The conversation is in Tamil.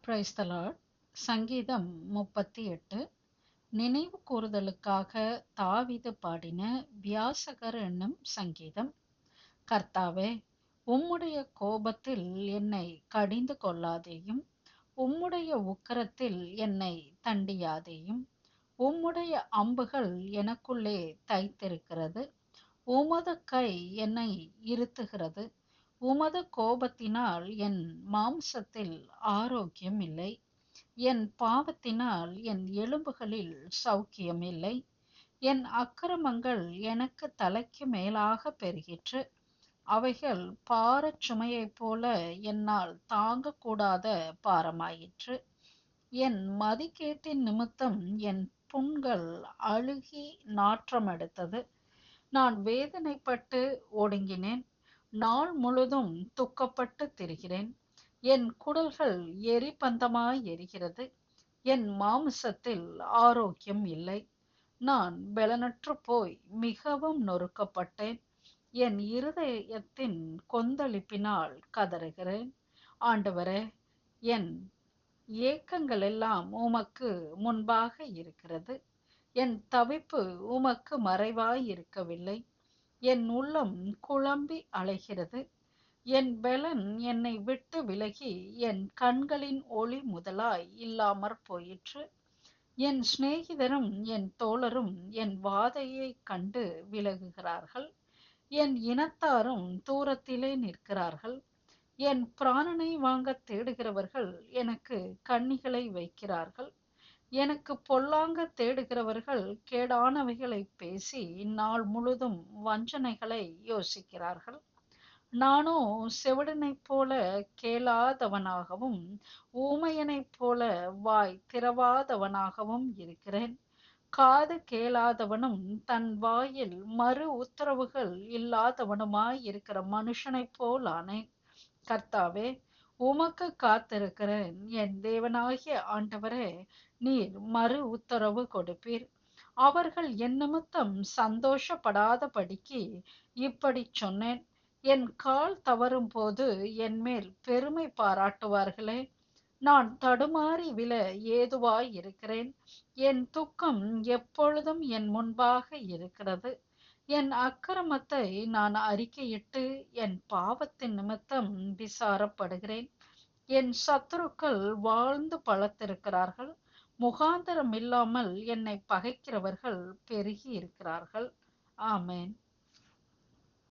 Praise the Lord. சங்கீதம் 38. நினைவு கூறுதலுக்காக தாவீது பாடின வியாசகர் என்னும் சங்கீதம். கர்த்தாவே, உம்முடைய கோபத்தில் என்னை கடிந்து கொள்ளாதேயும், உம்முடைய உக்கிரத்தில் என்னை தண்டியாதேயும். உம்முடைய அம்புகள் எனக்குள்ளே தைத்திருக்கிறது, உமது கை என்னை இருத்துகிறது. உமது கோபத்தினால் என் மாம்சத்தில் ஆரோக்கியம் இல்லை, என் பாவத்தினால் என் எலும்புகளில் சௌக்கியம் இல்லை. என் அக்கிரமங்கள் எனக்கு தலைக்கு மேலாக பெருகிற்று, அவைகள் பாரச் சுமையைப் போல என்னால் தாங்கக்கூடாத பாரமாயிற்று. என் மதிகேட்டின் நிமித்தம் என் புண்கள் அழுகி நாற்றமெடுத்தது. நான் வேதனைப்பட்டு ஒடுங்கினேன், நாள் முழுதும் துக்கப்பட்டு திரிகிறேன். என் குடல்கள் எரிபந்தமாய் எரிகிறது, என் மாம்சத்தில் ஆரோக்கியம் இல்லை. நான் பெலனற்று போய் மிகவும் நொறுக்கப்பட்டேன், என் இருதயத்தின் கொந்தளிப்பினால் கதறுகிறேன். ஆண்டவரே, என் ஏக்கங்கள் எல்லாம் உமக்கு முன்பாக இருக்கிறது, என் தவிப்பு உமக்கு மறைவாய் இருக்கவில்லை. என் உள்ளம் குழம்பி அலைகிறது, என் பெலன் என்னை விட்டு விலகி என் கண்களின் ஒளி முதலாய் இல்லாமற் போயிற்று. என் சிநேகிதரும் என் தோழரும் என் வாதையை கண்டு விலகுகிறார்கள், என் இனத்தாரும் தூரத்திலே நிற்கிறார்கள். என் பிராணனை வாங்க தேடுகிறவர்கள் எனக்கு கண்ணிகளை வைக்கிறார்கள். எனக்கு பொல்லாங்க தேடுகிறவர்கள் கேடானவைகளை பேசி நாள் முழுதும் வஞ்சனைகளை யோசிக்கிறார்கள். நானோ செவிடனைப் போல கேளாதவனாகவும் ஊமையனைப் போல வாய் திறவாதவனாகவும் இருக்கிறேன். காது கேளாதவனும் தன் வாயில் மறு உத்தரவுகள் இல்லாதவனுமாய் இருக்கிற மனுஷனைப் போலானேன். கர்த்தாவே, உமக்கு காத்திருக்கிறேன். என் தேவனாகிய ஆண்டவரே, நீர் மறு உத்தரவு கொடுப்பீர். அவர்கள் என் நிமித்தம் சந்தோஷப்படாதபடிக்கு இப்படி சொன்னேன். என் கால் தவறும் போது என் மேல் பெருமை பாராட்டுவார்களே. நான் தடுமாறி விழ ஏதுவாய் இருக்கிறேன், என் துக்கம் எப்பொழுதும் என் முன்பாக இருக்கிறது. என் அக்கிரமத்தை நான் அறிக்கையிட்டு என் பாவத்தின் நிமித்தம் விசாரப்படுகிறேன். என் சத்துருக்கள் வாழ்ந்து பலத்திருக்கிறார்கள், முகாந்தரம் இல்லாமல் என்னை பகைக்கிறவர்கள் பெருகி இருக்கிறார்கள். ஆமென்.